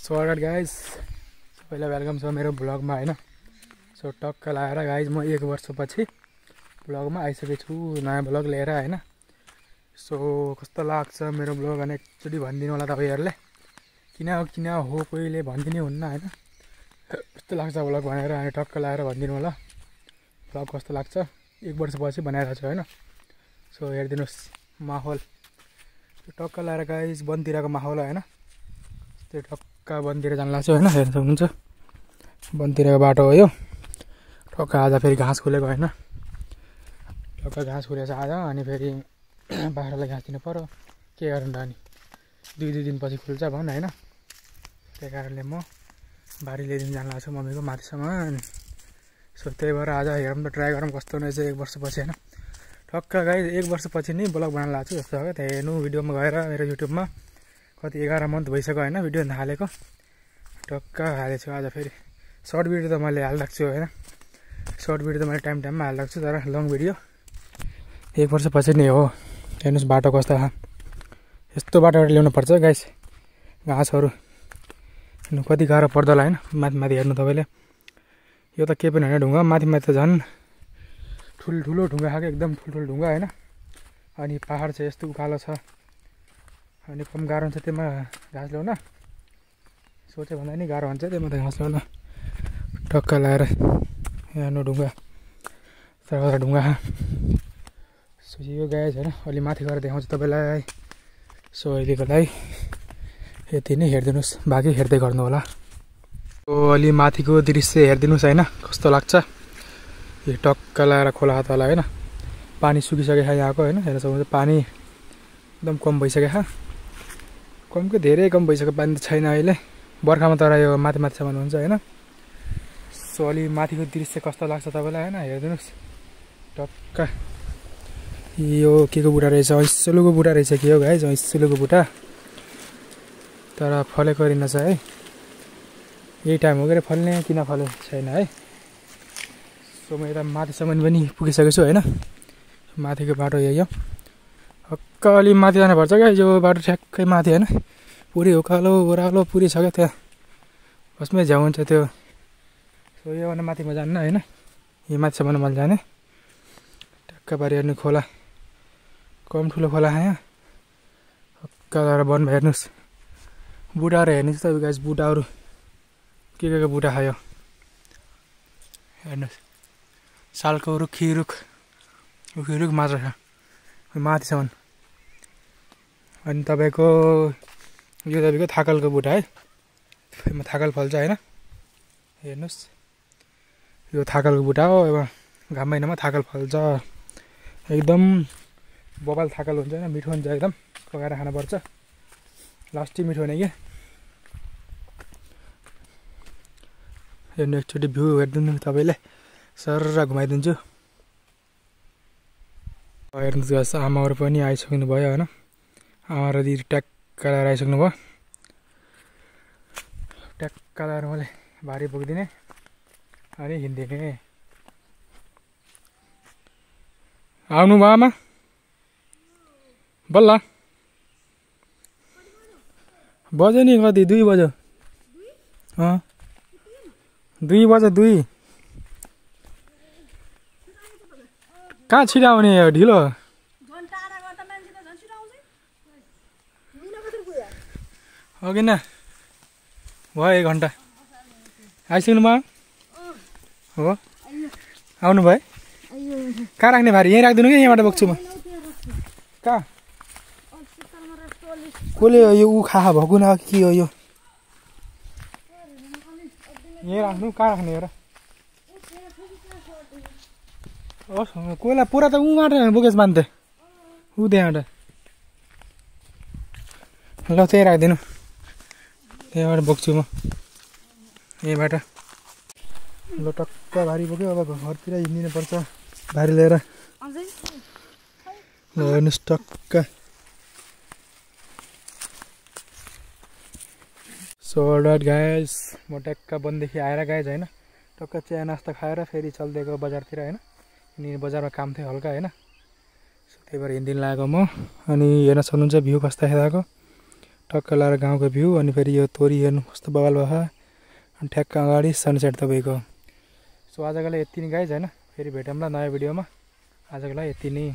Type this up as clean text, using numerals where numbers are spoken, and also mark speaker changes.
Speaker 1: So all right guys, सबैलाई welcome छ मेरो ब्लगमा हैन। सो टक्क लाएर गाइज म 1 वर्षपछि ब्लगमा आइसकेको छु, नयाँ ब्लग लिएर हैन। सो कस्तो लाग्छ मेरो ब्लग अनि एकचोटि भनिदिनु होला तपाईहरुले। किन हो कोहीले भनिदिनु हुन्न हैन, कस्तो लाग्छ ब्लग भनेर अनि टक्क लाएर भनिदिनु होला ब्लग कस्तो लाग्छ। 1 वर्षपछि बनाएको छु हैन। सो हेर्दिनुस् माहौल टक्क लाएर गाइज, वनतिरको माहौल हैन। त्यो टक्क वनतिर जान लाग्छ हैन, हेर्न सक्नुहुन्छ वनतिरको बाटो हो यो। टक्क आज फेरि घाँस खुलेको हैन, टक्क घाँस खुलेछ आज। अनि फेरि बाख्रालाई घाँस दिनु पर्यो, के गर्नु त अनि 2 दिनपछि खुल्छ भन हैन। त्यही कारणले म बारी ल्याइदिन जान लाग्छु मम्मीको माथिसम्म। सो त्यही भएर आज हेरौँ त, ट्राई गरौँ कस्तो हुनेछ 1 वर्षपछि हैन। टक्क गाइज 1 वर्षपछि नै ब्लग बनाउन लाग्छु जस्तो हो। त्यहाँ हेर्नु भिडियोमा गएर मेरो युट्युबमा कति 11 मन्थ भइसक्यो हैन भिडियो हालेको। टक्क हालेको छु आज फेरि। सर्ट भिडियो त मैले हालिरहेको छु हैन, सर्ट भिडियो त मैले टाइममा हालिरहेको छु, तर लङ भिडियो 1 वर्षपछि नै हो। हेर्नुस् बाटो कस्तो छ, यस्तो बाटोबाट ल्याउनु पर्छ गाइस घाँसहरू। हेर्नु कति गाह्रो पर्दो होला हैन। माथि हेर्नु तपाईँले, यो त केही पनि होइन ढुङ्गा, माथि त झन् ठुलो ढुङ्गा खाएको, एकदम ठुलो ढुङ्गा हैन। अनि पहाड चाहिँ यस्तो उकालो छ अनि कम गाह्रो हुन्छ त्यसमा घाँस ल्याउन। सोचे भन्दा नि गाह्रो हुन्छ त्यसमा त घाँस ल्याउन। टक्क लाएर हेर्नु ढुङ्गा, तर ढुङ्गा। सो यो गाइस हैन, अलि माथि गएर देखाउँछु तपाईँलाई। सो अहिलेको लागि यति नै, हेरिदिनुहोस्, बाँकी हेर्दै गर्नु होला। सो अलि माथिको दृश्य हेरिदिनुहोस् हैन, कस्तो लाग्छ। यो टक्क लाएर खोला तल हैन, पानी सुकिसकेको छ यहाँको हैन। हेर्न सक्नुहुन्छ पानी एकदम कम भइसकेको छ, कमको धेरै कम भइसक्यो, पानी त छैन अहिले बर्खामा, तर यो माथिसम्म हुन्छ हैन। सो अलि माथिको दृश्य कस्तो लाग्छ तपाईँलाई हैन, हेरिदिनुहोस्। टक्क यो के को बुटा रहेछ, ऐसलुको बुटा रहेछ कि हो गाइस, ऐसलुको बुटा, तर फलेको रहेनछ है। यही टाइम हो के फल्ने, किन फलेको छैन है। सो म यता माथिसम्म पनि पुगिसकेको छु हैन। माथिको बाटो यही हो, हक्क अलि माथि जानुपर्छ क्या। यो बाटो ठ्याक्कै माथि हैन, पुरै उकालो ओह्रालो पुरै छ क्या, त्यहाँ बसमै झ्याउ हुन्छ त्यो। सो योभन्दा माथिमा जान्न हैन, यो माथिसम्म मैले जाने। टक्क पारि हेर्नु खोला, कम ठुलो खोला यहाँ। हक्क लगाएर वनमा हेर्नुहोस्, बुढाहरू हेर्नुहोस् तपाईँ गाइस, बुढाहरू के बुढा खायो हेर्नुहोस्। सालको रुख मात्र छ माथिसम्म। अनि तपाईँको यो तपाईँको थाकलको बुटा है, थाकल फल्छ होइन। हेर्नुहोस् यो थाकलको बुटा हो, अब घाम महिनामा थाकल फल्छ। एकदम बबाल थाकल हुन्छ होइन, मिठो हुन्छ एकदम, पकाएर खानुपर्छ, लास्टै मिठो हुने कि। हेर्नु एकचोटि भ्यू हेरिदिनु तपाईँले, सर घुमाइदिन्छु। हेर्नुहोस् आमाहरू पनि आइसक्नु भयो होइन, आमा र दिदी ट्याक्क लगाएर आइसक्नु भयो। ट्याक्क लगाएर मैले भारी बोकिदिने अनि हिँडिदिने। आउनु भयो आमा बल्ल, बज्यो नि कति 2 बज्यो। 2 बज्यो 2। कहाँ छिटो आउने, ढिलो हो किन भयो 1 घन्टा आइसक्नु भयो हो। आउनु भयो, कहाँ राख्ने भारी, यहीँ राखिदिनु कि यहाँबाट बोक्छु म। कहाँ कसले यो ऊ खा भएको न के हो यो, यहीँ राख्नु, कहाँ राख्ने हो र। कोइला पुरा त उबाट बोकेस मान्थे ऊ त्यहाँबाट। ल त्यही राखिदिनु, त्यहाँबाट बोक्छु म यहीँबाट। ल टक्क भारी बोक्यो, अब घरतिर हिँडिनु पर्छ भारी लिएर। ल हेर्नुहोस् टक्क। सो अलराइट गाइस, म टक्क वनदेखि आएर गाइस होइन, टक्क चिया नास्ता खाएर फेरि चल्दै गयो बजारतिर होइन। अनि बजारमा काम थियो हल्का होइन, त्यही भएर हिँडिदिन लागेको म। अनि हेर्न सक्नुहुन्छ भ्यू कस्तो खालको, टक्क लाएर गाउँको भ्यू अनि फेरि यो तोरी हेर्नु कस्तो बगाल भए अनि ठ्याक्क अगाडि सनसेट तपाईँको। सो आजको लागि यति नै गाइज होइन, फेरि भेटौँला नयाँ भिडियोमा। आजको लागि यति नै।